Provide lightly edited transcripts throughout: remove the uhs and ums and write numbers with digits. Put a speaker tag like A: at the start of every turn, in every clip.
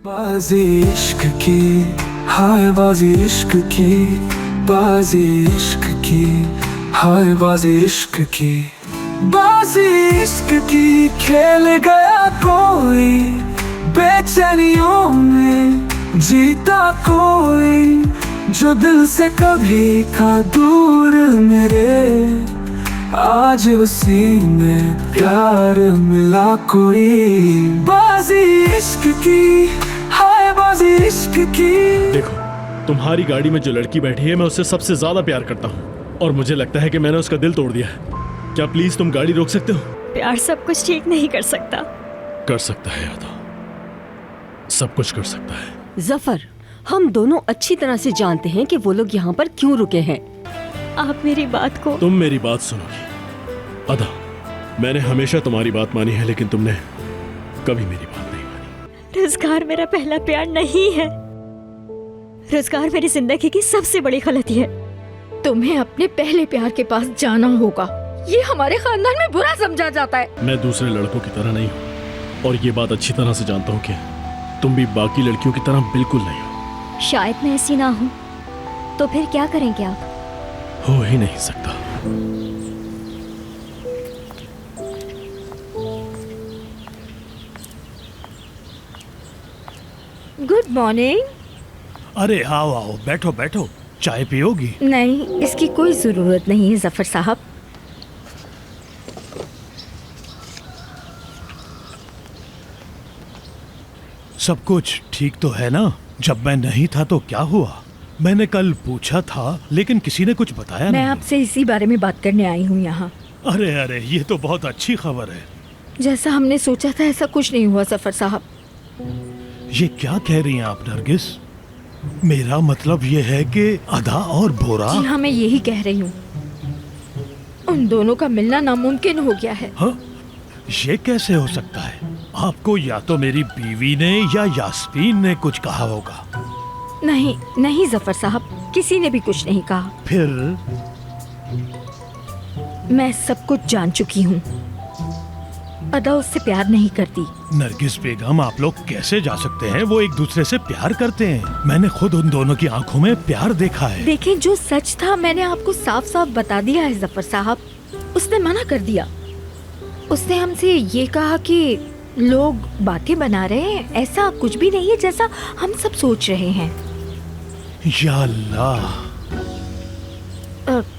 A: बाजी इश्क की, हाय बाजी इश्क की, बाजी इश्क की, हाय बाजी इश्क की, बाजी इश्क की खेल गया कोई, बेचैनियों में जीता कोई, जो दिल से कभी था दूर मेरे, आज उसी में प्यार मिला कोई। बाजी इश्क की, हाय बाजी इश्क की।
B: देखो, तुम्हारी गाड़ी में जो लड़की बैठी है मैं उससे सबसे ज्यादा प्यार करता हूँ और मुझे लगता है कि मैंने उसका दिल तोड़ दिया है। क्या प्लीज तुम गाड़ी रोक सकते हो?
C: प्यार सब कुछ ठीक नहीं कर सकता।
B: कर सकता है यादा, सब कुछ कर सकता है।
D: जफर, हम दोनों अच्छी तरह से जानते हैं कि वो लोग यहाँ पर क्यों रुके हैं।
C: आप मेरी बात को।
B: तुम मेरी बात सुनोगी अदा। मैंने हमेशा तुम्हारी बात मानी है लेकिन तुमने कभी मेरी बात नहीं मानी।
C: रोजगार मेरा पहला प्यार नहीं है। रोजगार मेरी जिंदगी की सबसे बड़ी गलती है।
E: तुम्हें अपने पहले प्यार के पास जाना होगा। ये हमारे खानदान में बुरा समझा जाता है।
B: मैं दूसरे लड़कों की तरह नहीं हूँ और ये बात अच्छी तरह से जानता हूँ कि तुम भी बाकी लड़कियों की तरह बिल्कुल नहीं हो।
C: शायद मैं ऐसी ना हूँ, तो फिर क्या करेंगे आप?
B: हो ही नहीं सकता।
E: Good morning.
F: अरे आओ आओ, बैठो बैठो, चाय पियोगी?
E: नहीं, इसकी कोई जरूरत नहीं है जफर साहब।
F: सब कुछ ठीक तो है ना? जब मैं नहीं था तो क्या हुआ? मैंने कल पूछा था लेकिन किसी ने कुछ बताया
E: मैं
F: नहीं।
E: आपसे इसी बारे में बात करने आई हूँ यहाँ।
F: अरे अरे, ये तो बहुत अच्छी खबर है।
E: जैसा हमने सोचा था ऐसा कुछ नहीं हुआ जफर साहब।
F: ये क्या कह रही हैं आप नरगिस? मेरा मतलब ये है कि अदा और बोरा।
E: जी हाँ, मैं यही कह रही हूँ। उन दोनों का मिलना नामुमकिन हो गया है।
F: हाँ, ये कैसे हो सकता है? आपको या तो मेरी बीवी ने या यास्मीन ने कुछ कहा होगा।
E: नहीं नहीं जफर साहब, किसी ने भी कुछ नहीं कहा।
F: फिर
E: मैं सब कुछ जान चुकी हूँ। अदा उससे प्यार नहीं करती।
F: नरगिस बेगम, आप लोग कैसे जा सकते हैं? वो एक दूसरे से प्यार करते हैं। मैंने खुद उन दोनों की आंखों में प्यार देखा है।
E: देखें, जो सच था मैंने आपको साफ साफ बता दिया है जफर साहब। उसने मना कर दिया। उसने हमसे ये कहा कि लोग बातें बना रहे हैं, ऐसा कुछ भी नहीं है जैसा हम सब सोच रहे हैं।
F: या अल्लाह।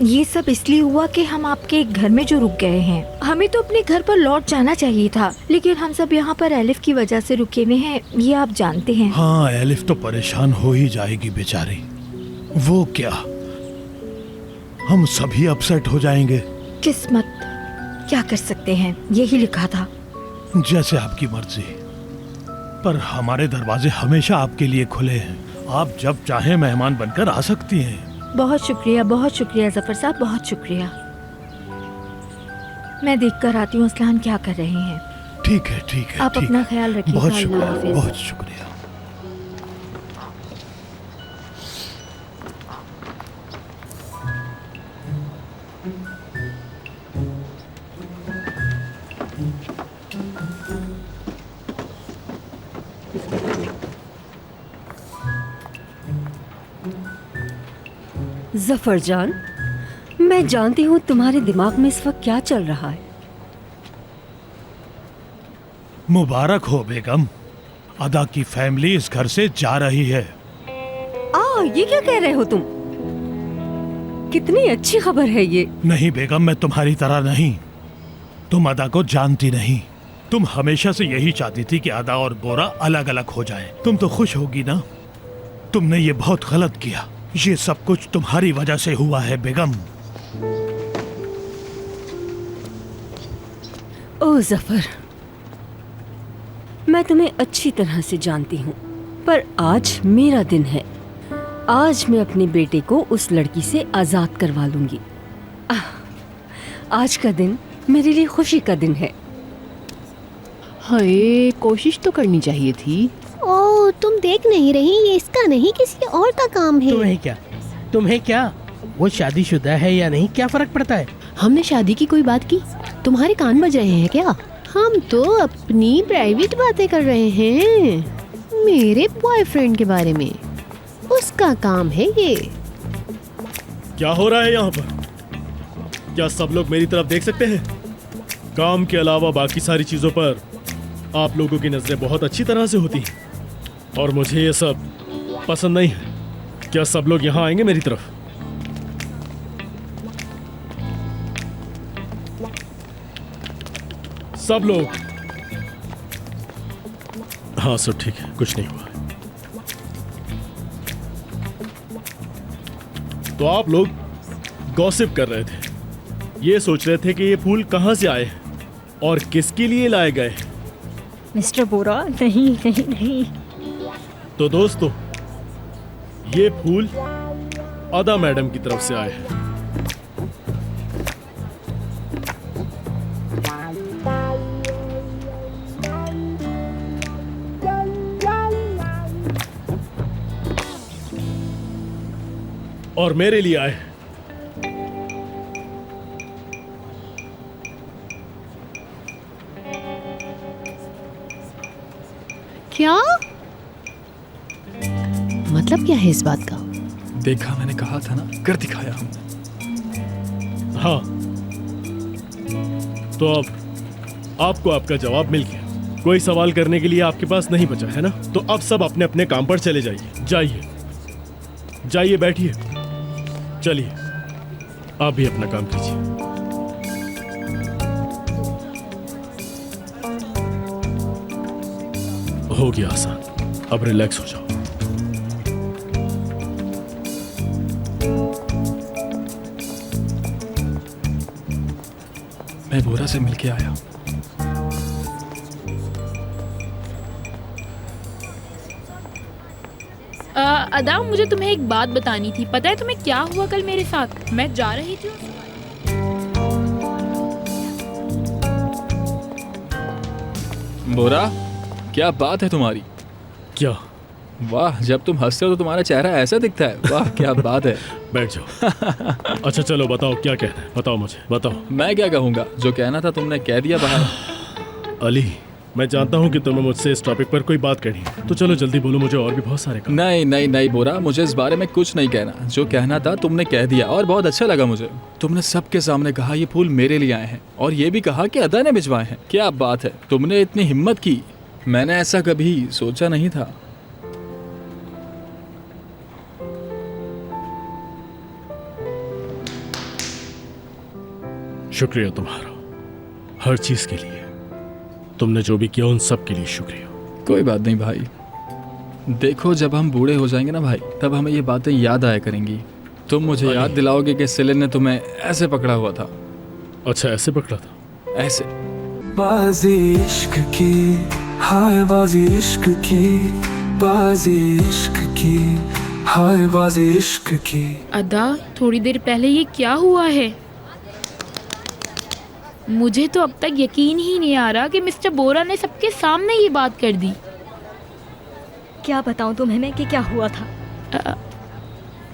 E: ये सब इसलिए हुआ कि हम आपके घर में जो रुक गए हैं। हमें तो अपने घर पर लौट जाना चाहिए था, लेकिन हम सब यहाँ पर एलिफ की वजह से रुके हुए हैं, ये आप जानते हैं।
F: हाँ, एलिफ तो परेशान हो ही जाएगी बेचारी। वो क्या, हम सभी अपसेट हो जाएंगे।
E: किस्मत, क्या कर सकते हैं, यही लिखा था।
F: जैसे आपकी मर्जी, पर हमारे दरवाजे हमेशा आपके लिए खुले हैं। आप जब चाहें मेहमान बनकर आ सकती हैं।
E: बहुत शुक्रिया जफर साहब, बहुत शुक्रिया। मैं देख कर आती हूँ असलान क्या कर रहे हैं।
F: ठीक है ठीक है,
E: आप
F: ठीक
E: अपना
F: है।
E: ख्याल रखिएगा।
F: बहुत
E: अल्लाह
F: शुक्रिया,
E: हाफिज।
F: बहुत शुक्रिया।
D: जफर जान, मैं जानती हूँ तुम्हारे दिमाग में इस वक्त क्या चल रहा है।
F: मुबारक हो बेगम, अदा की फैमिली इस घर से जा रही है।
D: ये क्या कह रहे हो तुम? कितनी अच्छी खबर है ये।
F: नहीं बेगम, मैं तुम्हारी तरह नहीं। तुम अदा को जानती नहीं। तुम हमेशा से यही चाहती थी कि अदा और बोरा अलग अलग हो जाएं। तुम तो खुश होगी ना? तुमने ये बहुत गलत किया। ये सब कुछ तुम्हारी वजह से हुआ है बेगम।
D: ओ जफर, मैं तुम्हें अच्छी तरह से जानती हूँ, पर आज मेरा दिन है। आज मैं अपने बेटे को उस लड़की से आजाद करवा लूंगी। आज का दिन मेरे लिए खुशी का दिन है।
G: हाय, कोशिश तो करनी चाहिए थी।
H: ओह, तुम देख नहीं रही? ये इसका नहीं, किसी और का काम है।
I: तुम्हें क्या वो शादीशुदा है या नहीं, क्या फर्क पड़ता है?
G: हमने शादी की कोई बात की? तुम्हारे कान बज रहे हैं क्या?
H: हम तो अपनी प्राइवेट बातें कर रहे हैं। मेरे बॉयफ्रेंड के बारे में। उसका काम है ये।
B: क्या हो रहा है यहाँ पर? क्या सब लोग मेरी तरफ देख सकते हैं? काम के अलावा बाकी सारी चीजों पर आप लोगों की नजरें बहुत अच्छी तरह से होती हैं और मुझे ये सब पसंद नहीं है। क्या सब लोग यहाँ आएंगे मेरी तरफ? सब लोग? हाँ सब ठीक है, कुछ नहीं हुआ। तो आप लोग गॉसिप कर रहे थे, ये सोच रहे थे कि ये फूल कहाँ से आए और किसके लिए लाए गए।
C: मिस्टर बोरा, नहीं नहीं नहीं।
B: तो दोस्तों, ये फूल अदा मैडम की तरफ से आए हैं। और मेरे लिए आए।
H: क्या मतलब क्या है इस बात का?
A: देखा, मैंने कहा था ना, कर दिखाया हमने।
B: हाँ, तो अब आपको आपका जवाब मिल गया। कोई सवाल करने के लिए आपके पास नहीं बचा है ना? तो अब सब अपने अपने काम पर चले जाइए। जाइए जाइए, बैठिए। चलिए, आप भी अपना काम कीजिए। हो गया आसान, अब रिलैक्स हो जाओ।
A: मैं बोरा से मिलके आया।
J: अदा, मुझे तुम्हें एक बात बतानी थी। पता है तुम्हें क्या हुआ कल मेरे साथ? मैं जा रही थी।
A: बोरा, क्या बात है तुम्हारी?
B: क्या?
A: वाह, जब तुम हंसते हो तो तुम्हारा चेहरा ऐसा दिखता है। वाह, क्या बात है।
B: बैठ जाओ। अच्छा चलो, बताओ क्या कहना है, बताओ मुझे, बताओ।
A: मैं क्या कहूँगा, जो कहना था तुमने कह दिया बाहर।
B: अली, मैं जानता हूँ कि तुम्हें मुझसे इस टॉपिक पर कोई बात करनी है, तो चलो जल्दी बोलो, मुझे और भी बहुत सारे काम।
A: नहीं नहीं नहीं बोरा, मुझे इस बारे में कुछ नहीं कहना। जो कहना था तुमने कह दिया और बहुत अच्छा लगा मुझे। तुमने सबके सामने कहा ये फूल मेरे लिए आए हैं और ये भी कहा कि अदा ने भिजवाए हैं। क्या बात है, तुमने इतनी हिम्मत की। मैंने ऐसा कभी सोचा नहीं था।
B: शुक्रिया तुम्हारा, हर चीज के लिए। तुमने जो भी किया उन सब के लिए शुक्रिया।
A: कोई बात नहीं भाई। देखो, जब हम बूढ़े हो जाएंगे ना भाई, तब हमें ये बातें याद आया करेंगी। तुम मुझे याद दिलाओगे कि सिलिन ने तुम्हें ऐसे पकड़ा हुआ था।
B: अच्छा, ऐसे पकड़ा था?
A: ऐसे। बाजी इश्क की, हाय बाजी इश्क की, बाजी इश्क की, हाय बाजी इश्क की।
J: अदा, थोड़ी देर पहले ये क्या हुआ है? मुझे तो अब तक यकीन ही नहीं आ रहा कि मिस्टर बोरा ने सबके सामने ये बात कर दी।
C: क्या बताऊं तुम्हें मैं कि क्या हुआ था?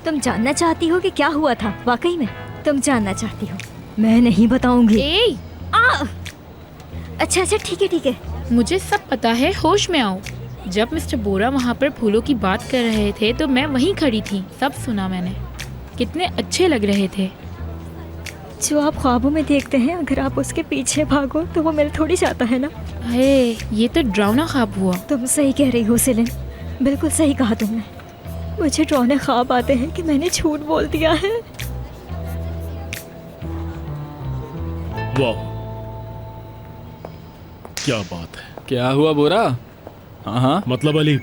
C: तुम जानना चाहती हो कि क्या हुआ था? वाकई में तुम जानना चाहती हो? मैं नहीं बताऊंगी। अच्छा अच्छा, ठीक है ठीक है।
J: मुझे सब पता है, होश में आओ। जब मिस्टर बोरा वहाँ पर फूलों की बात कर रहे थे तो मैं वहीं खड़ी थी, सब सुना मैंने। कितने अच्छे लग रहे थे।
C: जो आप ख्वाबों में देखते हैं, अगर आप उसके पीछे भागो तो वो मिल थोड़ी जाता है ना।
J: हे, ये तो डरावना ख्वाब हुआ।
C: तुम सही कह रही हो सिलिन, बिल्कुल सही कहा तुमने। मुझे डरावने ख्वाब आते हैं कि मैंने झूठ बोल दिया है।
B: वाह, क्या बात है।
A: क्या हुआ बोरा? हाँ,
B: मतलब अली,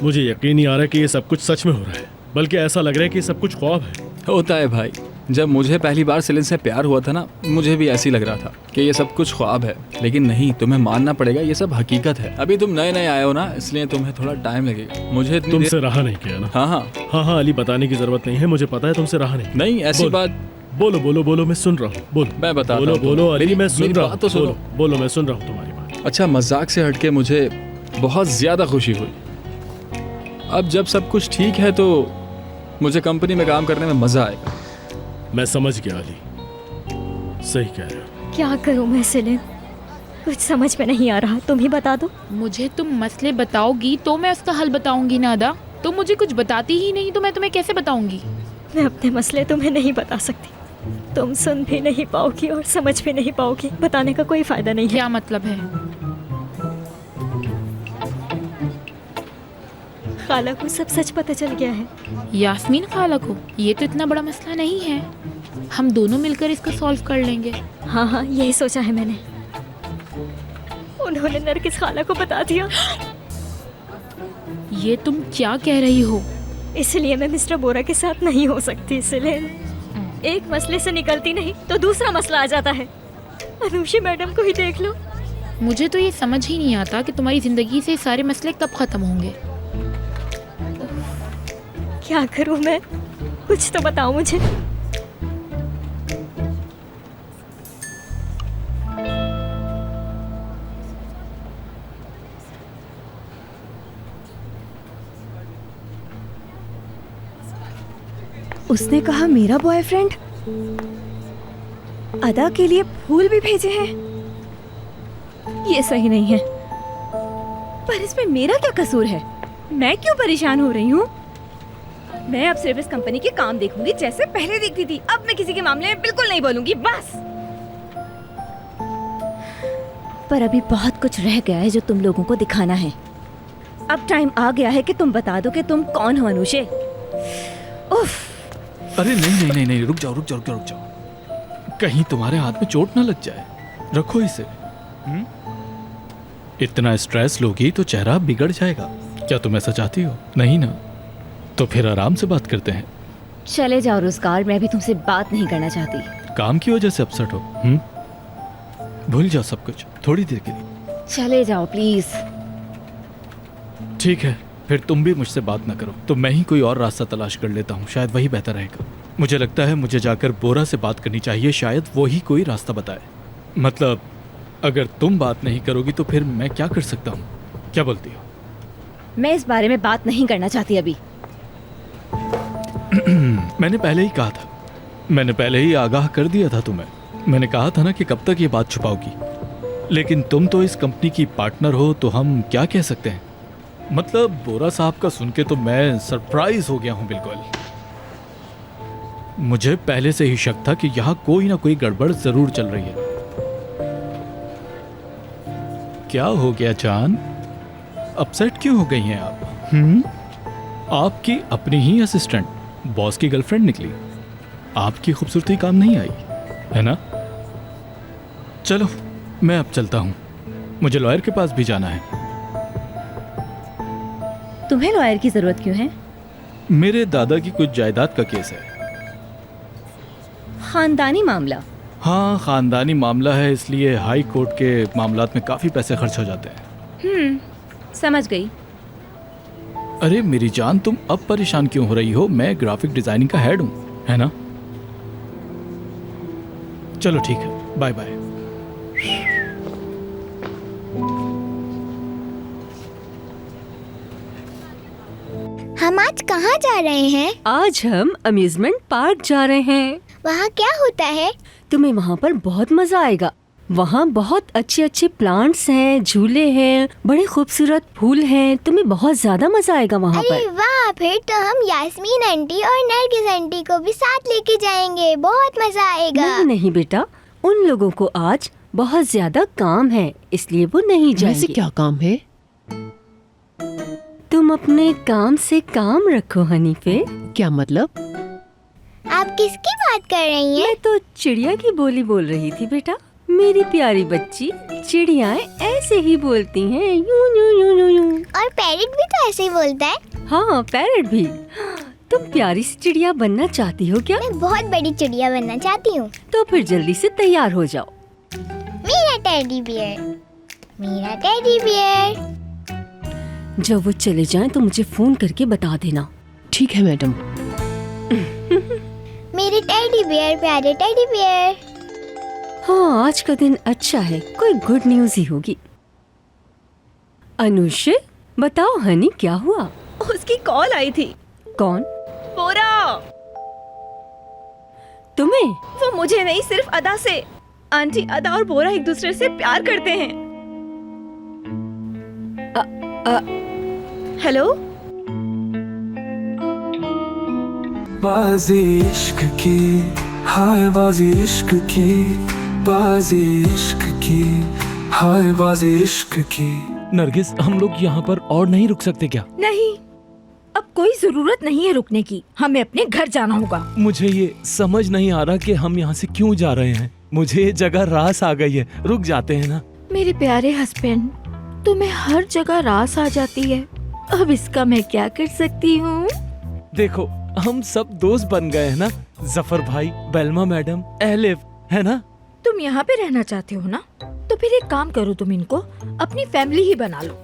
B: मुझे यकीन नहीं आ रहा कि ये सब कुछ सच में हो रहा है, बल्कि ऐसा लग रहा है कि सब कुछ ख्वाब है।
A: होता है भाई। जब मुझे पहली बार सिलिन से प्यार हुआ था ना, मुझे भी ऐसी लग रहा था कि ये सब कुछ ख्वाब है। लेकिन नहीं, तुम्हें मानना पड़ेगा, ये सब हकीकत है। अभी तुम नए नए आए हो ना, इसलिए तुम्हें थोड़ा टाइम लगेगा। मुझे
B: तुमसे रहा नहीं गया ना।
A: हाँ
B: अली, बताने की जरूरत नहीं है, मुझे पता है तुमसे रहा नहीं।
A: नहीं, ऐसी बात।
B: बोलो बोलो बोलो, मैं सुन रहा हूँ। बोलो,
A: मैं बताता
B: हूँ। बोलो अली, मैं सुन रहा हूँ।
A: तो सुनो।
B: बोलो, मैं सुन रहा हूँ तुम्हारी बात।
A: अच्छा, मजाक से हटके मुझे बहुत ज्यादा खुशी हुई। अब जब सब कुछ ठीक है तो मुझे कंपनी में काम करने में मजा आएगा।
B: मैं समझ गया अली, सही कह रहे हो।
C: क्या करूं मैं सिलिन? कुछ समझ में नहीं आ रहा, तुम ही बता दो।
J: मुझे तुम मसले बताओगी तो मैं उसका हल बताऊंगी ना अदा। तुम मुझे कुछ बताती ही नहीं तो मैं तुम्हें कैसे बताऊंगी?
C: मैं अपने मसले तुम्हें नहीं बता सकती, तुम सुन भी नहीं पाओगी और समझ भी नहीं पाओगी। बताने का कोई फायदा नहीं है।
J: क्या मतलब है?
C: खाला को सब सच पता चल गया है।
J: यास्मीन खाला को? ये तो इतना बड़ा मसला नहीं है, हम दोनों मिलकर इसको सॉल्व कर लेंगे।
C: हाँ, यही सोचा है मैंने। उन्होंने नरगिस खाला को बता दिया।
J: ये तुम क्या कह रही हो?
C: इसलिए मैं मिस्टर बोरा के साथ नहीं हो सकती। इसलिए एक मसले से निकलती नहीं तो दूसरा मसला आ जाता है। अनुषी मैडम को ही देख लो।
J: मुझे तो ये समझ ही नहीं आता कि तुम्हारी जिंदगी से सारे मसले कब खत्म होंगे।
C: क्या करूं मैं? कुछ तो बताओ मुझे।
K: उसने कहा मेरा बॉयफ्रेंड अदा के लिए फूल भी भेजे हैं। ये सही नहीं है। पर इसमें मेरा क्या कसूर है? मैं क्यों परेशान हो रही हूँ? मैं अब सिर्फ इस कंपनी के काम देखूंगी जैसे पहले देखती थी। अब मैं किसी के मामले में बिल्कुल नहीं बोलूंगी, बस। पर अभी बहुत कुछ रह गया है जो तुम लोगों को दिखाना है। अब टाइम आ गया है कि तुम बता दो कि तुम कौन हो अनुषे। उफ।
A: अरे नहीं, रुक जाओ। कहीं तुम्हारे हाथ में चोट ना लग जाए। रखो इसे। इतना स्ट्रेस लोगी तो चेहरा बिगड़ जाएगा। क्या तुम ऐसा चाहती हो? नहीं ना, तो फिर आराम से बात करते हैं।
K: चले जाओ रोजगार, मैं भी तुमसे बात नहीं करना चाहती।
A: काम की वजह से अपसेट हो? भूल जाओ सब कुछ थोड़ी देर के लिए।
K: चले जाओ प्लीज।
A: ठीक है, फिर तुम भी मुझसे बात ना करो तो मैं ही कोई और रास्ता तलाश कर लेता हूँ। शायद वही बेहतर रहेगा। मुझे लगता है मुझे जाकर बोरा से बात करनी चाहिए, शायद वो ही कोई रास्ता बताए। मतलब अगर तुम बात नहीं करोगी तो फिर मैं क्या कर सकता हूँ? क्या बोलती हो?
K: मैं इस बारे में बात नहीं करना चाहती अभी।
A: मैंने पहले ही कहा था, मैंने पहले ही आगाह कर दिया था तुम्हें। मैंने कहा था ना कि कब तक ये बात छुपाओगी। लेकिन तुम तो इस कंपनी की पार्टनर हो तो हम क्या कह सकते हैं। मतलब बोरा साहब का सुन के तो मैं सरप्राइज हो गया हूं बिल्कुल। मुझे पहले से ही शक था कि यहाँ कोई ना कोई गड़बड़ जरूर चल रही है। क्या हो गया जान? अपसेट क्यों हो गई हैं आप? आपकी अपनी ही असिस्टेंट बॉस की गर्लफ्रेंड निकली। आपकी खूबसूरती काम नहीं आई है ना? चलो मैं अब चलता हूँ, मुझे लॉयर के पास भी जाना है।
K: तुम्हें लॉयर की जरूरत क्यों है?
A: मेरे दादा की कुछ जायदाद का केस है।
K: खानदानी मामला?
A: हाँ, खानदानी मामला है, इसलिए हाई कोर्ट के मामलात में काफी पैसे खर्च हो जाते हैं।
K: समझ गई।
A: अरे मेरी जान, तुम अब परेशान क्यों हो रही हो? मैं ग्राफिक डिजाइनिंग का हेड हूँ, है ना? चलो ठीक है, बाय बाय।
H: हम आज कहाँ जा रहे हैं?
D: आज हम अम्यूजमेंट पार्क जा रहे हैं।
H: वहाँ क्या होता है?
D: तुम्हें वहाँ पर बहुत मजा आएगा। वहाँ बहुत अच्छे अच्छे प्लांट्स हैं, झूले हैं, बड़े खूबसूरत फूल हैं। तुम्हें बहुत ज्यादा मजा आएगा वहाँ
H: अरे
D: पर।
H: वाह, फिर तो हम यास्मीन आंटी और नरगिस आंटी को भी साथ लेके जाएंगे। बहुत मजा आएगा।
D: नहीं बेटा, उन लोगों को आज बहुत ज्यादा काम है, इसलिए वो नहीं
G: वैसे
D: जाएंगे।
G: क्या काम है?
D: तुम अपने काम से काम रखो हनीफे।
G: क्या मतलब?
H: आप किसकी बात कर रही हैं?
D: मैं तो चिड़िया की बोली बोल रही थी बेटा। मेरी प्यारी बच्ची, चिड़ियाएं ऐसे ही बोलती हैं, यूं यूं यूं यूं यूं।
H: और पैरेट भी तो ऐसे ही बोलता है।
D: हाँ, पैरेट भी। तुम प्यारी सी चिड़िया बनना चाहती हो क्या?
H: मैं बहुत बड़ी चिड़िया बनना चाहती हूँ।
D: तो फिर जल्दी से तैयार हो जाओ।
H: मेरा टेडी बियर, मेरा टेडी बियर।
D: जब वो चले जाएं तो मुझे फोन करके बता देना।
G: ठीक है मैडम।
H: मेरे टेडी बियर, प्यारे टेडी बियर।
D: हाँ, आज का दिन अच्छा है, कोई गुड न्यूज ही होगी। अनुष, बताओ हनी, क्या हुआ?
K: उसकी कॉल आई थी।
D: कौन?
K: बोरा।
D: तुम्हें?
K: वो मुझे नहीं, सिर्फ अदा से। आंटी, अदा और बोरा एक दूसरे से प्यार करते हैं। हेलो,
L: बाजी इश्क की, हाय बाजी इश्क की, बाजी इश्क की, हाय बाजी इश्क की।
M: नरगिस, हम लोग यहाँ पर और नहीं रुक सकते क्या?
E: नहीं, अब कोई जरूरत नहीं है रुकने की, हमें अपने घर जाना होगा।
M: मुझे ये समझ नहीं आ रहा कि हम यहाँ से क्यों जा रहे हैं। मुझे ये जगह रास आ गई है, रुक जाते हैं ना।
E: मेरे प्यारे हस्बैंड, तुम्हें हर जगह रास आ जाती है, अब इसका मैं क्या कर सकती हूँ?
M: देखो, हम सब दोस्त बन गए हैं ना, जफर भाई, बेलमा मैडम, एलिफ, है ना?
E: तुम यहाँ पे रहना चाहते हो ना, तो फिर एक काम करो, तुम इनको अपनी फैमिली ही बना लो।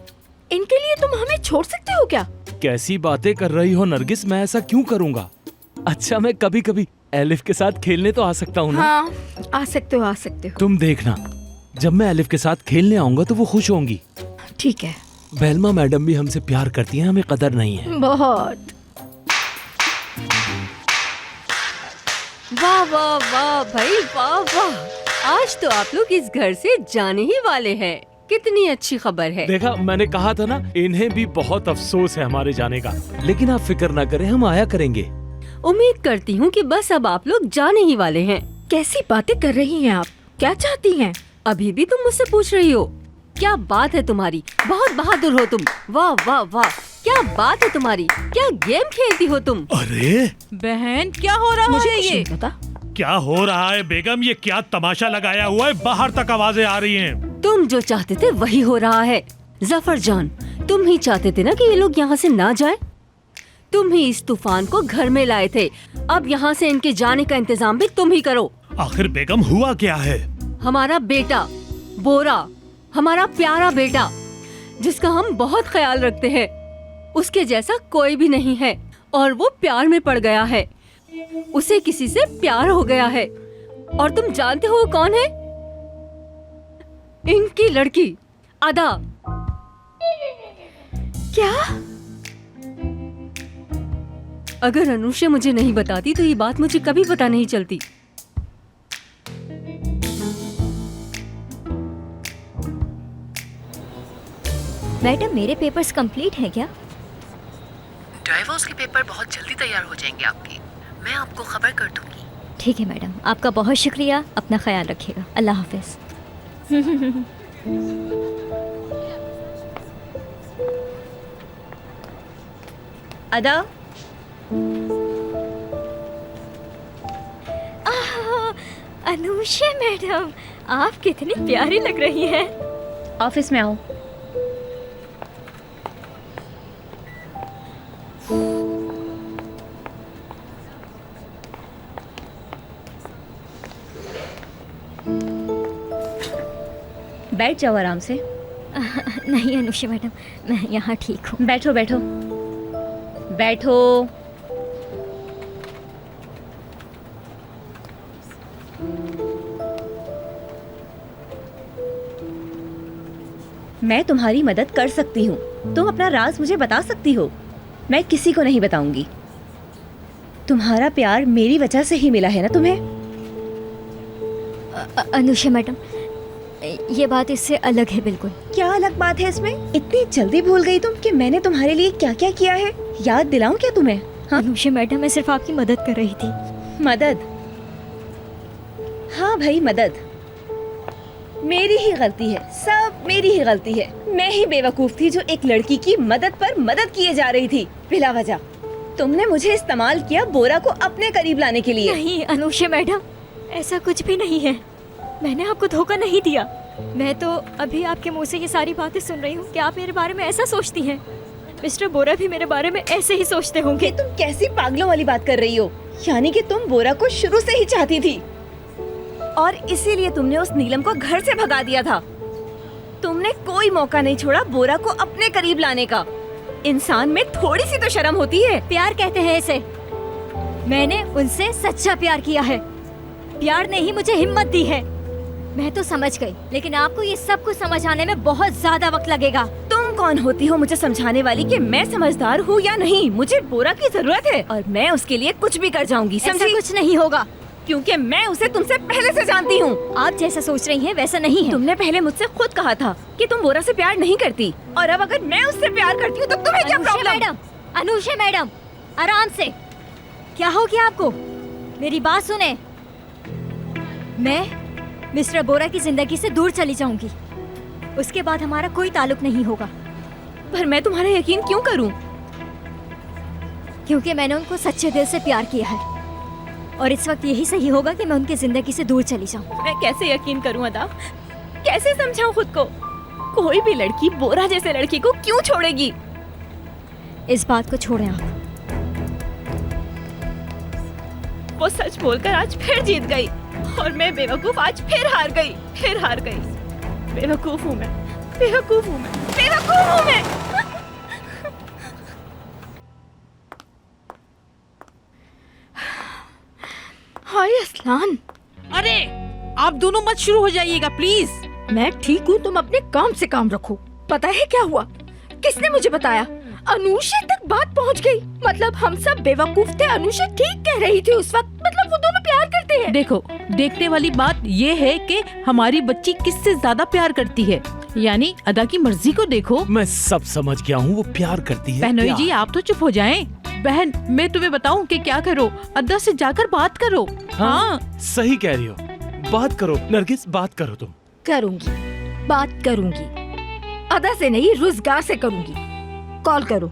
E: इनके लिए तुम हमें छोड़ सकते हो क्या?
M: कैसी बातें कर रही हो नरगिस, मैं ऐसा क्यों करूँगा? अच्छा, मैं कभी कभी एलिफ के साथ खेलने तो आ सकता हूँ ना?
E: हाँ, आ सकते हो, आ सकते हो।
M: तुम देखना, जब मैं एलिफ के साथ खेलने आऊंगा तो वो खुश होंगी।
E: ठीक है।
M: बेलमा मैडम भी हमसे प्यार करती हैं, हमें कदर नहीं है।
E: बहुत।
D: वाह वाह वाह भाई, वाह वाह, आज तो आप लोग इस घर से जाने ही वाले हैं। कितनी अच्छी खबर है।
M: देखा, मैंने कहा था ना, इन्हें भी बहुत अफसोस है हमारे जाने का, लेकिन आप फिक्र ना करें, हम आया करेंगे।
D: उम्मीद करती हूँ कि बस अब आप लोग जाने ही वाले हैं।
E: कैसी बातें कर रही हैं आप? क्या चाहती हैं?
D: अभी भी तुम मुझसे पूछ रही हो? क्या बात है तुम्हारी, बहुत बहादुर हो तुम। वाह वाह वाह, क्या बात है तुम्हारी, क्या गेम खेलती हो तुम।
F: अरे
K: बहन, क्या हो रहा है ये?
E: पता
F: क्या हो रहा है बेगम, ये क्या तमाशा लगाया हुआ है? बाहर तक आवाजें आ रही हैं।
D: तुम जो चाहते थे वही हो रहा है। जफर जान, तुम ही चाहते थे ना कि ये लोग यहाँ से ना जाए। तुम ही इस तूफान को घर में लाए थे, अब यहाँ से इनके जाने का इंतजाम भी तुम ही करो।
F: आखिर बेगम हुआ क्या है?
D: हमारा बेटा बोरा, हमारा प्यारा बेटा, जिसका हम बहुत ख्याल रखते हैं, उसके जैसा कोई भी नहीं है, और वो प्यार में पड़ गया है। उसे किसी से प्यार हो गया है, और तुम जानते हो वो कौन है? इनकी लड़की अदा।
E: क्या?
D: अगर अनुषा मुझे नहीं बताती तो ये बात मुझे कभी पता नहीं चलती।
C: मैडम, मेरे पेपर्स कंप्लीट हैं क्या?
G: डाइवोर्स के पेपर बहुत जल्दी तैयार हो जाएंगे आपके, मैं आपको खबर कर दूंगी।
C: ठीक है मैडम, आपका बहुत शुक्रिया, अपना ख्याल रखिएगा। अल्लाह हाफिज।
K: अदा,
C: अनुषा मैडम, आप कितनी प्यारी लग रही हैं।
K: ऑफिस में आओ। बैठ जाओ आराम से।
C: नहीं अनुषा मैडम, मैं यहाँ ठीक हूँ।
K: बैठो बैठो बैठो। मैं तुम्हारी मदद कर सकती हूँ, तुम अपना राज मुझे बता सकती हो, मैं किसी को नहीं बताऊंगी। तुम्हारा प्यार मेरी वजह से ही मिला है ना तुम्हें।
C: अनुषा मैडम, ये बात इससे अलग है बिल्कुल।
K: क्या अलग बात है इसमें? इतनी जल्दी भूल गई तुम कि मैंने तुम्हारे लिए क्या क्या किया है? याद दिलाऊं क्या तुम्हें?
C: हाँ अनुषा मैडम, मैं सिर्फ आपकी मदद कर रही थी।
K: मदद? हाँ भाई, मदद मेरी ही गलती है, सब मेरी ही गलती है। मैं ही बेवकूफ थी जो एक लड़की की मदद पर मदद किए जा रही थी बिला वजह। तुमने मुझे इस्तेमाल किया बोरा को अपने करीब लाने के लिए।
C: नहीं अनुषा मैडम, ऐसा कुछ भी नहीं है, मैंने आपको धोखा नहीं दिया। मैं तो अभी आपके मुंह से ये सारी बातें सुन रही हूँ कि आप मेरे बारे में ऐसा सोचती हैं। मिस्टर बोरा भी मेरे बारे में ऐसे ही सोचते होंगे।
K: तुम कैसी पागलों वाली बात कर रही हो? यानी कि तुम बोरा को शुरू से ही चाहती थी और इसीलिए तुमने उस नीलम को घर से भगा दिया था। तुमने कोई मौका नहीं छोड़ा बोरा को अपने करीब लाने का। इंसान में थोड़ी सी तो शर्म होती है।
C: प्यार कहते हैं इसे। मैंने उनसे सच्चा प्यार किया है, प्यार ने ही मुझे हिम्मत दी है। मैं तो समझ गई, लेकिन आपको ये सब कुछ समझ आने में बहुत ज्यादा वक्त लगेगा।
K: तुम कौन होती हो मुझे समझाने वाली कि मैं समझदार हूँ या नहीं? मुझे बोरा की जरूरत है और मैं उसके लिए कुछ भी कर जाऊंगी, समझी?
C: कुछ नहीं होगा।
K: क्योंकि मैं उसे तुमसे पहले से जानती हूँ।
C: आप जैसा सोच रही हैं वैसा नहीं है।
K: तुमने पहले मुझसे खुद कहा था कि तुम बोरा से प्यार नहीं करती, और अब अगर मैं उससे प्यार करती हूँ तो तुम्हें क्या प्रॉब्लम?
C: मैडम, अनुषा मैडम, आराम से। क्या हो गया आपको? मेरी बात सुने। मैं मिस्टर बोरा की जिंदगी से दूर चली जाऊंगी। उसके बाद हमारा कोई ताल्लुक नहीं होगा।
K: पर मैं तुम्हारा यकीन क्यों करूं?
C: क्योंकि मैंने उनको सच्चे दिल से प्यार किया है, और इस वक्त यही सही होगा कि मैं उनकी जिंदगी से दूर चली जाऊं।
K: मैं कैसे यकीन करूं अदा? कैसे समझाऊं खुद को? कोई भी लड़की बोरा जैसे लड़की को क्यों छोड़ेगी?
C: इस बात को छोड़ें आप।
K: वो सच बोलकर आज फिर जीत गई, और मैं बेवकूफ आज फिर हार गई। बेवकूफ हूँ मैं, बेवकूफ हूँ मैं, बेवकूफ हूँ मैं।
E: हाय असलान।
N: अरे आप दोनों मत शुरू हो जाइएगा प्लीज।
E: मैं ठीक हूँ, तुम अपने काम से काम रखो। पता है क्या हुआ? किसने मुझे बताया? अनुषा तक बात पहुँच गई। मतलब हम सब बेवकूफ थे, अनुषा ठीक कह रही थी उस वक्त। मतलब वो दोनों प्यार करते हैं।
N: देखो, देखने वाली बात ये है कि हमारी बच्ची किससे ज्यादा प्यार करती है, यानी अदा की मर्जी को देखो।
M: मैं सब समझ गया हूँ, वो प्यार करती है।
N: बहनोई
M: प्यार।
N: जी आप तो चुप हो जाएं। बहन मैं तुम्हें बताऊं कि क्या करो, अदा से जाकर बात करो। हाँ
M: सही कह रही हो, बात करो नरगिस, बात करो तुम।
E: करूंगी, बात करूंगी। अदा से नहीं, रोजगार से करूंगी। कॉल करो,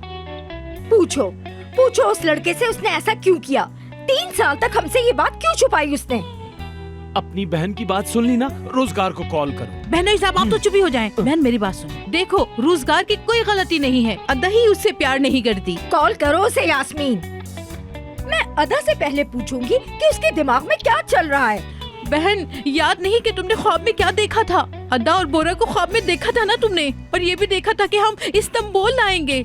E: पूछो उस लड़के से उसने ऐसा क्यों किया। 3 साल तक हमसे ये बात क्यों छुपाई उसने?
M: अपनी बहन की बात सुन ली ना, रोजगार को कॉल करो।
N: बहनोई साहब आप तो चुप ही हो जाएं। बहन मेरी बात सुनो, देखो रोजगार की कोई गलती नहीं है, अदा ही उससे प्यार नहीं करती।
E: कॉल करो उसे यास्मीन। मैं अदा से पहले पूछूंगी कि उसके दिमाग में क्या चल रहा है।
N: बहन याद नहीं कि तुमने ख्वाब में क्या देखा था? अदा और बोरा को ख्वाब में देखा था ना तुमने, और ये भी देखा था कि हम इस्तांबुल आएंगे।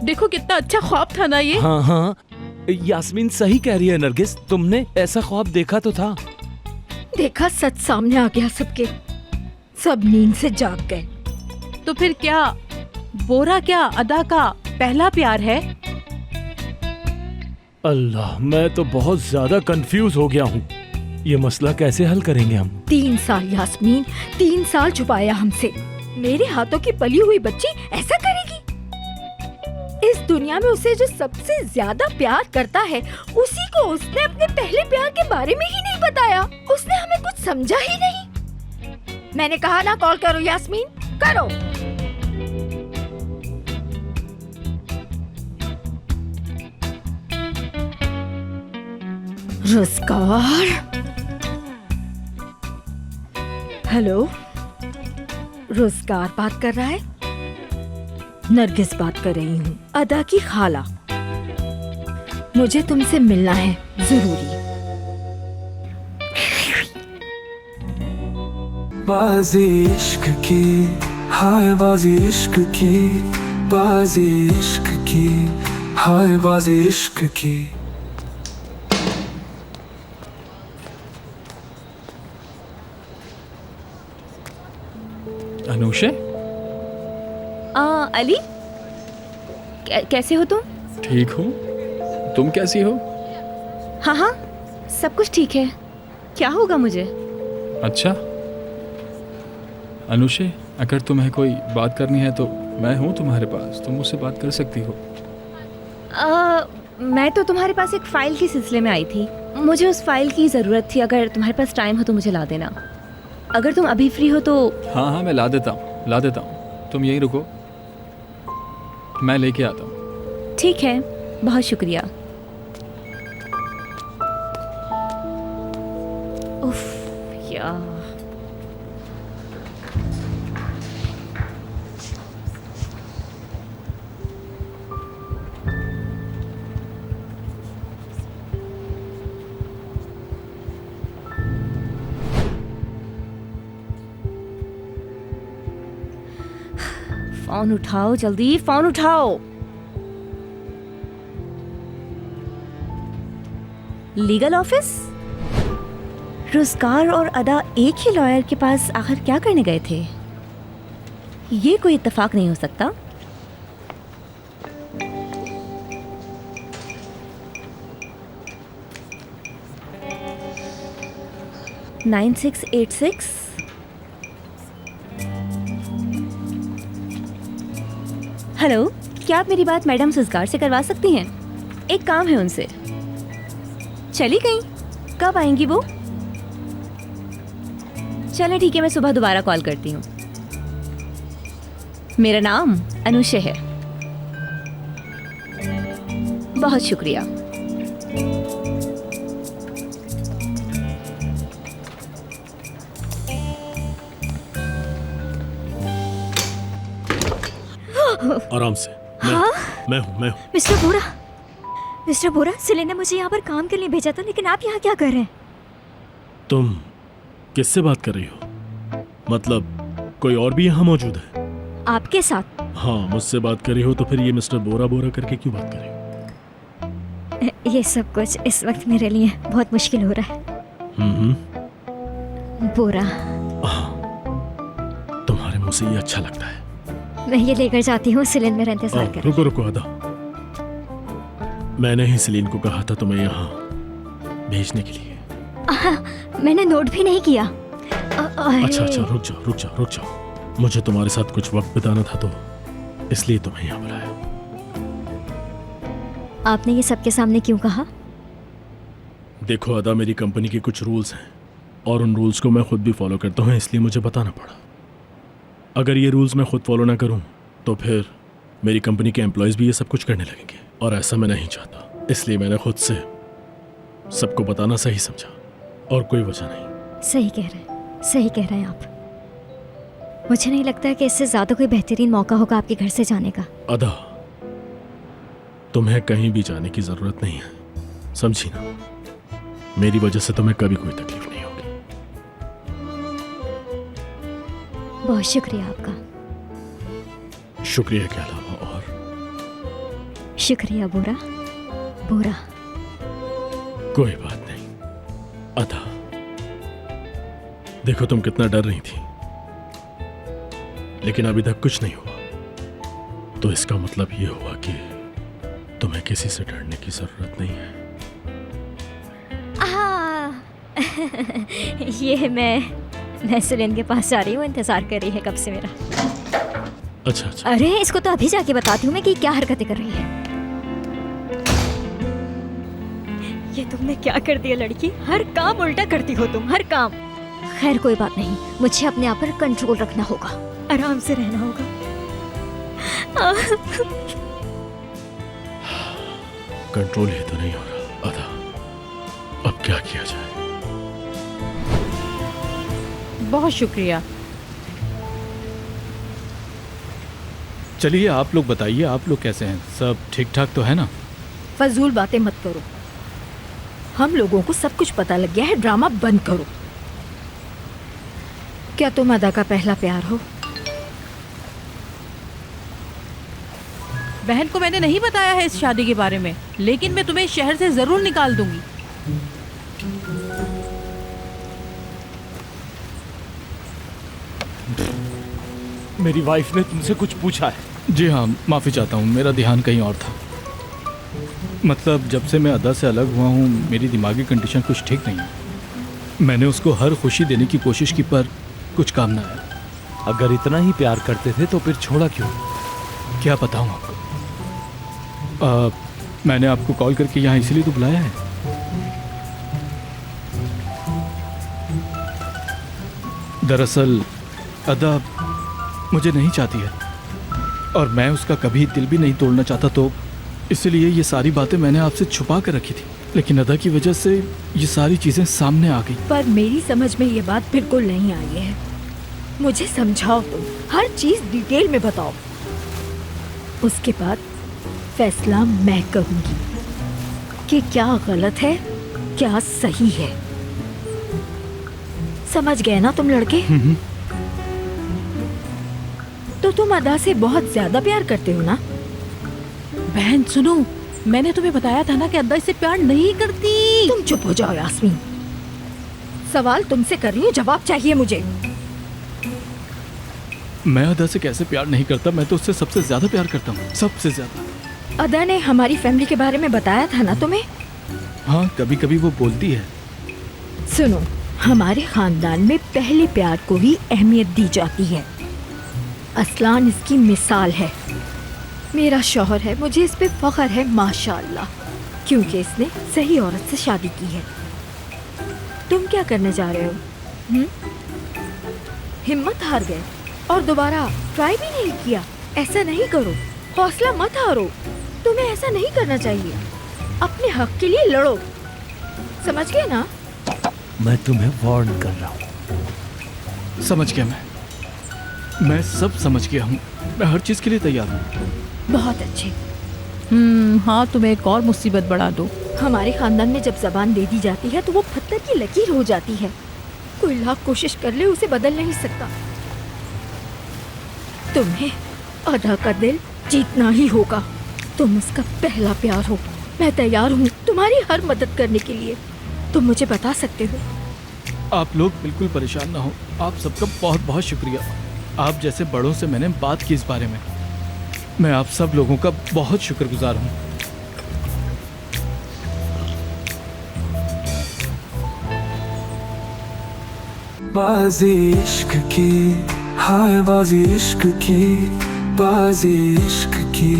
N: देखो कितना अच्छा ख्वाब था ना ये।
M: हाँ, यास्मीन सही कह रही है नरगिस, तुमने ऐसा ख्वाब देखा तो था।
E: देखा, सच सामने आ गया सबके। सब नींद से जाग गए।
N: तो फिर क्या बोरा क्या अदा का पहला प्यार है?
M: अल्लाह, मैं तो बहुत ज्यादा कंफ्यूज हो गया हूँ। ये मसला कैसे हल करेंगे हम?
E: 3 साल यास्मीन, 3 साल छुपाया हमसे। मेरे हाथों की पली हुई बच्ची ऐसा करेगी? इस दुनिया में उसे जो सबसे ज्यादा प्यार करता है, उसी को उसने अपने पहले प्यार के बारे में ही नहीं बताया। उसने हमें कुछ समझा ही नहीं। मैंने कहा ना कॉल करो यास्मीन, करो। रोजगार। हेलो, रोजगार बात कर रहा है? नरगिस बात कर रही हूँ, अदा की खाला। मुझे तुमसे मिलना है जरूरी।
L: बाजी इश्क की, हाय बाजी इश्क की, बाजी इश्क की, हाय बाजी इश्क की।
A: अनुषा,
K: अली कैसे हो तुम?
A: ठीक हूँ, तुम कैसी हो?
K: हाँ, सब कुछ ठीक है। क्या होगा मुझे?
A: अच्छा अनुषा, अगर तुम्हें कोई बात करनी है तो मैं हूँ तुम्हारे पास, तुम मुझसे बात कर सकती हो।
K: मैं तो तुम्हारे पास एक फाइल के सिलसिले में आई थी। मुझे उस फाइल की ज़रूरत थी। अगर तुम्हारे पास टाइम हो तो मुझे ला देना। अगर तुम अभी फ्री हो तो।
A: हाँ, मैं ला देता हूँ। तुम यहीं रुको, मैं लेके आता हूँ।
K: ठीक है, बहुत शुक्रिया। उफ यार, फोन उठाओ, जल्दी फोन उठाओ। Legal office? रोजगार और अदा एक ही लॉयर के पास आखिर क्या करने गए थे? ये कोई इत्तेफाक नहीं हो सकता। 9686। हेलो, क्या आप मेरी बात मैडम सुजगार से करवा सकती हैं? एक काम है उनसे। चली गई? कब आएंगी वो? चलो ठीक है, मैं सुबह दोबारा कॉल करती हूँ। मेरा नाम अनुशय है। बहुत शुक्रिया।
B: आराम से। मैं हूँ।
C: मिस्टर बोरा, सेलिन ने मुझे यहाँ पर काम के लिए भेजा था, लेकिन आप यहाँ क्या कर रहे हैं?
B: तुम किससे बात कर रही हो? मतलब कोई और भी यहाँ मौजूद है?
C: आपके साथ?
B: हाँ, मुझसे बात कर रही हो तो फिर ये मिस्टर बोरा बोरा करके क्यों बात कर रही हो?
C: ये सब कुछ इस वक्त मेरे लिए बहुत मुश्किल हो रहा है। बोरा,
B: तुम्हारे मुंह से ये अच्छा लगता है।
C: मैं ये लेकर जाती हूँ, सेलिन मेरा इंतजार कर।
B: रुको अदा, मैंने ही सेलिन को कहा था तुम्हें यहाँ भेजने के लिए।
C: मैंने नोट भी नहीं किया।
B: अच्छा, रुक जाओ। मुझे तुम्हारे साथ कुछ वक्त बिताना था तो इसलिए तुम्हें यहाँ बुलाया।
C: आपने ये सबके सामने क्यों कहा?
B: देखो अदा, मेरी कंपनी के कुछ रूल्स हैं और उन रूल्स को मैं खुद भी फॉलो करता हूँ, इसलिए मुझे बताना पड़ा। अगर ये रूल्स मैं खुद फॉलो ना करूँ तो फिर मेरी कंपनी के एम्प्लॉयज़ भी ये सब कुछ करने लगेंगे और ऐसा मैं नहीं चाहता। इसलिए मैंने खुद से सबको बताना सही समझा और कोई वजह नहीं।
C: सही कह रहे हैं आप। मुझे नहीं लगता कि इससे ज्यादा कोई बेहतरीन मौका होगा आपके घर से जाने का।
B: अदा, तुम्हें कहीं भी जाने की जरूरत नहीं है, समझी ना? मेरी वजह से तुम्हें कभी कोई तकलीफ नहीं होगी।
C: बहुत शुक्रिया आपका।
B: शुक्रिया के अलावा और?
C: शुक्रिया बोरा।
B: कोई बात नहीं अदा। देखो, तुम कितना डर रही थी, लेकिन अभी तक कुछ नहीं हुआ, तो इसका मतलब ये हुआ कि तुम्हें किसी से डरने की जरूरत नहीं है।
C: ये मैं सेलिन के पास जा रही हूँ, इंतजार कर रही है कब से मेरा।
B: अच्छा।
C: अरे, इसको तो अभी जाके बताती हूँ मैं कि क्या हरकतें कर रही है। ये तुमने क्या कर दिया लड़की? हर काम उल्टा करती हो तुम, हर काम। खैर कोई बात नहीं, मुझे अपने आप पर कंट्रोल रखना होगा, आराम से रहना होगा।
B: कंट्रोल ही तो नहीं हो रहा अदा, अब क्या किया जाए?
N: बहुत शुक्रिया।
A: चलिए, आप लोग बताइए, आप लोग कैसे हैं? सब ठीक ठाक तो है ना?
E: फजूल बातें मत करो, हम लोगों को सब कुछ पता लग गया है, ड्रामा बंद करो। क्या तुम अदा का पहला प्यार हो?
N: बहन को मैंने नहीं बताया है इस शादी के बारे में, लेकिन मैं तुम्हें शहर से जरूर निकाल दूंगी।
M: मेरी वाइफ ने तुमसे कुछ पूछा है?
A: जी हाँ, माफ़ी चाहता हूँ, मेरा ध्यान कहीं और था। मतलब जब से मैं अदा से अलग हुआ हूँ, मेरी दिमागी कंडीशन कुछ ठीक नहीं है। मैंने उसको हर खुशी देने की कोशिश की, पर कुछ काम ना आया।
M: अगर इतना ही प्यार करते थे तो फिर छोड़ा क्यों?
A: क्या बताऊँ आपको? मैंने आपको कॉल करके यहाँ इसलिए तो बुलाया है। दरअसल अदा मुझे नहीं चाहती है और मैं उसका कभी दिल भी नहीं तोड़ना चाहता, तो इसलिए ये सारी बातें मैंने आपसे छुपा कर रखी थी। लेकिन अदा की वजह से ये सारी चीज़ें सामने आ गई।
E: पर मेरी समझ में ये बात बिल्कुल नहीं आई है। मुझे समझाओ, तुम हर चीज डिटेल में बताओ, उसके बाद फैसला मैं करूंगी कि क्या गलत है क्या सही है। समझ गए ना तुम लड़के? तो तुम अदा से बहुत ज्यादा प्यार करते हो ना?
N: बहन सुनो, मैंने तुम्हें बताया था ना कि अदा इससे प्यार नहीं करती।
E: तुम चुप हो जाओ यास्मीन, सवाल तुमसे कर रही हूँ, जवाब चाहिए मुझे।
A: मैं अदा से कैसे प्यार नहीं करता? मैं तो उससे सबसे ज्यादा प्यार करता हूँ, सबसे ज्यादा।
E: अदा ने हमारी फैमिली के बारे में बताया था ना तुम्हें?
A: हाँ, कभी कभी वो बोलती है।
E: सुनो, हमारे खानदान में पहले प्यार को ही अहमियत दी जाती है। असलान इसकी मिसाल है। मेरा शौहर है, मुझे इस पे फख्र है माशाअल्लाह, क्योंकि इसने सही औरत से शादी की है। तुम क्या करने जा रहे हो? हिम्मत हार गए और दोबारा ट्राई भी नहीं किया? ऐसा नहीं करो, हौसला मत हारो। तुम्हें ऐसा नहीं करना चाहिए। अपने हक के लिए लड़ो, समझ गए ना?
M: मैं तुम्हें वार्न कर रहा हूँ।
A: समझ गया मैं सब समझ गया हूँ। मैं हर चीज़ के लिए तैयार हूँ।
E: बहुत अच्छे।
N: हाँ, तुम्हें एक और मुसीबत बढ़ा दो।
E: हमारे खानदान में जब जबान दे दी जाती है तो वो पत्थर की लकीर हो जाती है। कोई लाख कोशिश कर ले उसे बदल नहीं सकता। तुम्हें अदा का दिल जीतना ही होगा। तुम उसका पहला प्यार हो। मैं तैयार हूँ तुम्हारी हर मदद करने के लिए। तुम मुझे बता सकते हो।
A: आप लोग बिल्कुल परेशान ना हो। आप सबका बहुत बहुत शुक्रिया। आप जैसे बड़ों से मैंने बात की इस बारे में। मैं आप सब लोगों का बहुत शुक्रगुजार हूँ।
L: बाजी इश्क की, हाय बाजी इश्क की, बाजी इश्क की,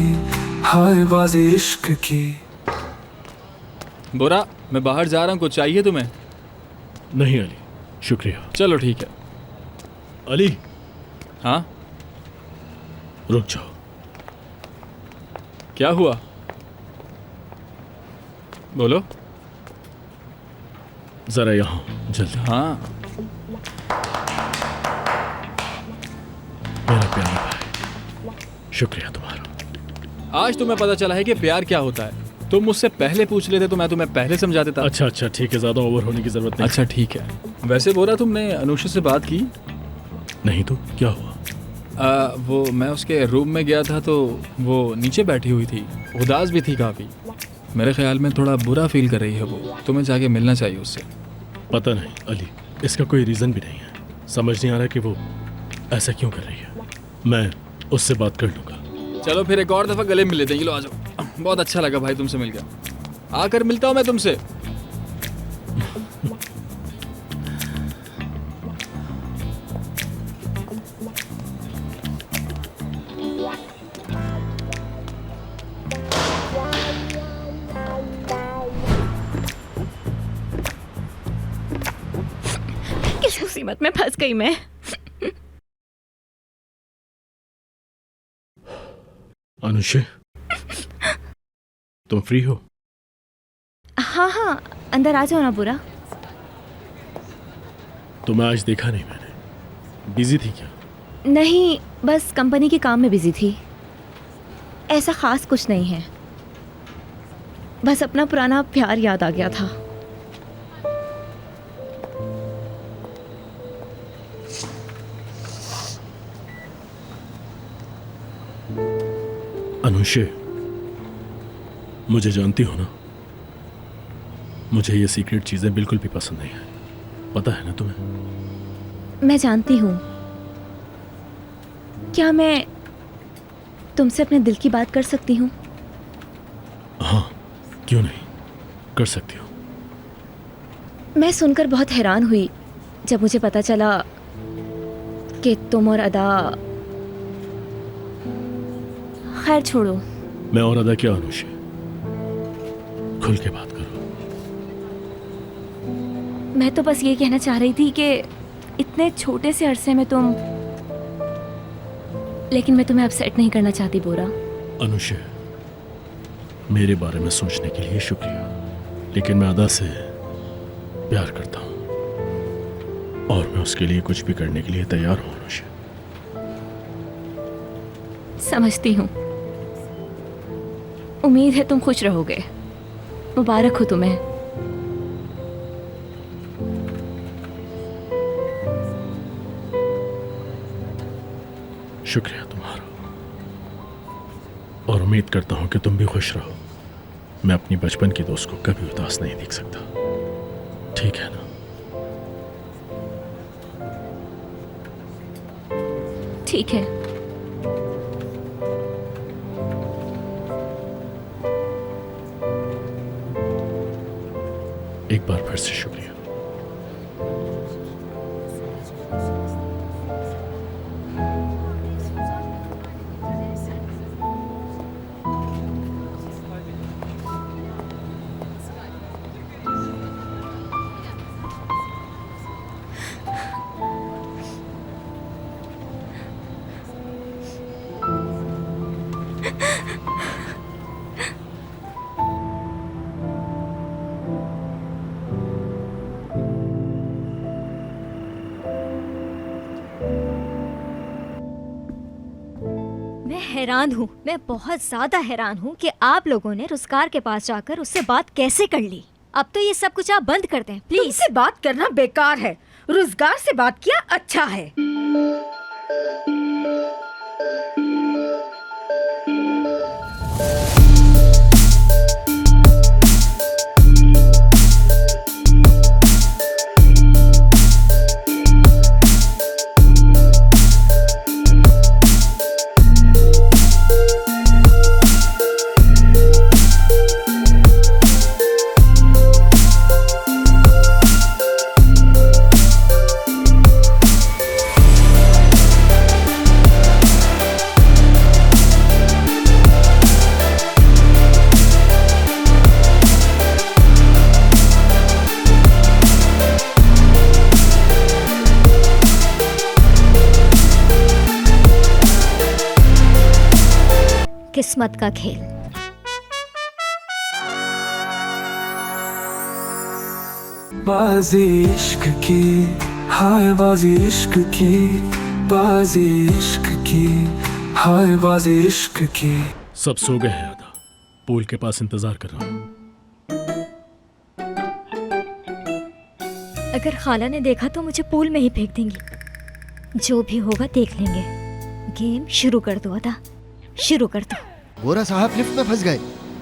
L: हाय बाजी इश्क की।
A: बोरा, मैं बाहर जा रहा हूँ। कुछ चाहिए तुम्हें?
B: नहीं अली, शुक्रिया।
A: चलो ठीक है।
B: अली।
A: हाँ,
B: रुक जाओ।
A: क्या हुआ? बोलो।
B: जरा यहाँ जल्दी।
A: हाँ।
B: मेरा प्यारा भाई, शुक्रिया तुम्हारा।
A: आज तुम्हें पता चला है कि प्यार क्या होता है। तुम मुझसे पहले पूछ लेते तो मैं तुम्हें पहले समझा देता।
B: अच्छा ठीक है, ज्यादा ओवर होने की जरूरत नहीं।
A: अच्छा ठीक है। वैसे बोरा, तुमने अनुषा से बात की?
B: नहीं तो क्या हुआ?
A: वो मैं उसके रूम में गया था तो वो नीचे बैठी हुई थी, उदास भी थी काफ़ी। मेरे ख्याल में थोड़ा बुरा फील कर रही है वो। तुम्हें जाके मिलना चाहिए उससे।
B: पता नहीं अली, इसका कोई रीज़न भी नहीं है। समझ नहीं आ रहा कि वो ऐसा क्यों कर रही है। मैं उससे बात कर लूँगा।
A: चलो फिर एक और दफ़ा गले मिल लेते हैं। लो आ जाओ। बहुत अच्छा लगा भाई तुमसे मिलकर। आकर मिलता हूँ मैं तुमसे।
K: किस मुसीबत में फंस गई मैं।
B: अनुषे, तुम फ्री हो?
K: हाँ, अंदर आ जाओ ना बुरा।
B: तुम्हें आज देखा नहीं मैंने। बिजी थी क्या?
K: नहीं, बस कंपनी के काम में बिजी थी। ऐसा खास कुछ नहीं है, बस अपना पुराना प्यार याद आ गया था।
B: अनुषे, मुझे जानती हो ना, मुझे ये सीक्रेट चीजें बिल्कुल भी पसंद नहीं है। पता है ना तुम्हें?
K: मैं जानती हूँ। क्या मैं तुमसे अपने दिल की बात कर सकती हूँ?
B: हाँ, क्यों नहीं, कर सकती हो।
K: मैं सुनकर बहुत हैरान हुई जब मुझे पता चला कि तुम और अदा। खैर छोड़ो।
B: मैं और अदा क्या अनुषे, खुल के बात करो।
K: मैं तो बस ये कहना चाह रही थी कि इतने छोटे से अरसे में तुम। लेकिन मैं तुम्हें अपसेट नहीं करना चाहती बोरा।
B: अनुषे, मेरे बारे में सोचने के लिए शुक्रिया, लेकिन मैं अदा से प्यार करता हूँ और मैं उसके लिए कुछ भी करने के लिए तैयार हूँ। अनुषे,
K: समझती हूँ। उम्मीद है तुम खुश रहोगे। मुबारक हो तुम्हें।
B: शुक्रिया तुम्हारा, और उम्मीद करता हूं कि तुम भी खुश रहो। मैं अपनी बचपन की दोस्त को कभी उदास नहीं देख सकता। ठीक है ना?
K: ठीक है।
B: एक बार फिर से शुक्रिया।
C: मैं हैरान हूँ, मैं बहुत ज्यादा हैरान हूँ कि आप लोगों ने रुजगार के पास जाकर उससे बात कैसे कर ली। अब तो ये सब कुछ आप बंद कर दें प्लीज।
E: तुमसे बात करना बेकार है, रुजगार से बात किया अच्छा है।
C: किस्मत का खेल।
L: बाजी इश्क की, हाय बाजी इश्क की, बाजी इश्क की, हाय बाजी इश्क की।
B: सब सो गए हैं अदा, पूल के पास इंतजार कर रहा हूँ।
C: अगर खाला ने देखा तो मुझे पूल में ही फेंक देंगी। जो भी होगा देख लेंगे। गेम शुरू कर दो अदा, शुरू कर दो।
O: बोरा साहब लिफ्ट में फंस गए।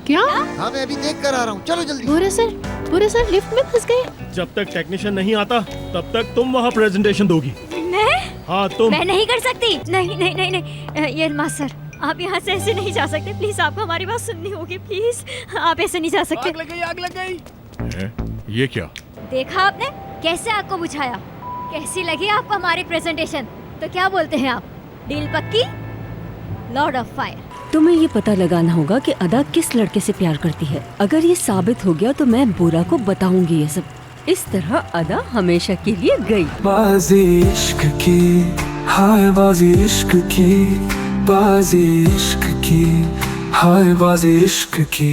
N: क्या?
O: हाँ मैं अभी देख कर आ रहा हूँ, चलो जल्दी।
N: बोरा सर लिफ्ट में फंस गए।
B: जब तक टेक्नीशियन नहीं आता तब तक तुम वहाँ प्रेजेंटेशन दोगी।
C: मैं?
B: हाँ तुम।
C: मैं नहीं कर सकती। नहीं नहीं नहीं नहीं, ये मास्टर आप यहाँ से ऐसे नहीं जा सकते। प्लीज आपको हमारी बात सुननी होगी। प्लीज आप ऐसे नहीं जा सकते।
A: आग लग गई, आग लग गई।
B: ये क्या?
C: देखा आपने कैसे आग को बुझाया। कैसी लगी आपको हमारी प्रेजेंटेशन? तो क्या बोलते हैं आप, डील पक्की? Lord of fire.
D: तुम्हें ये पता लगाना होगा कि अदा किस लड़के से प्यार करती है। अगर ये साबित हो गया तो मैं बोरा को बताऊंगी ये सब। इस तरह अदा हमेशा के लिए गई।
L: बाजी इश्क की, हाय बाजी इश्क की, बाजी इश्क की, हाय बाजी इश्क की।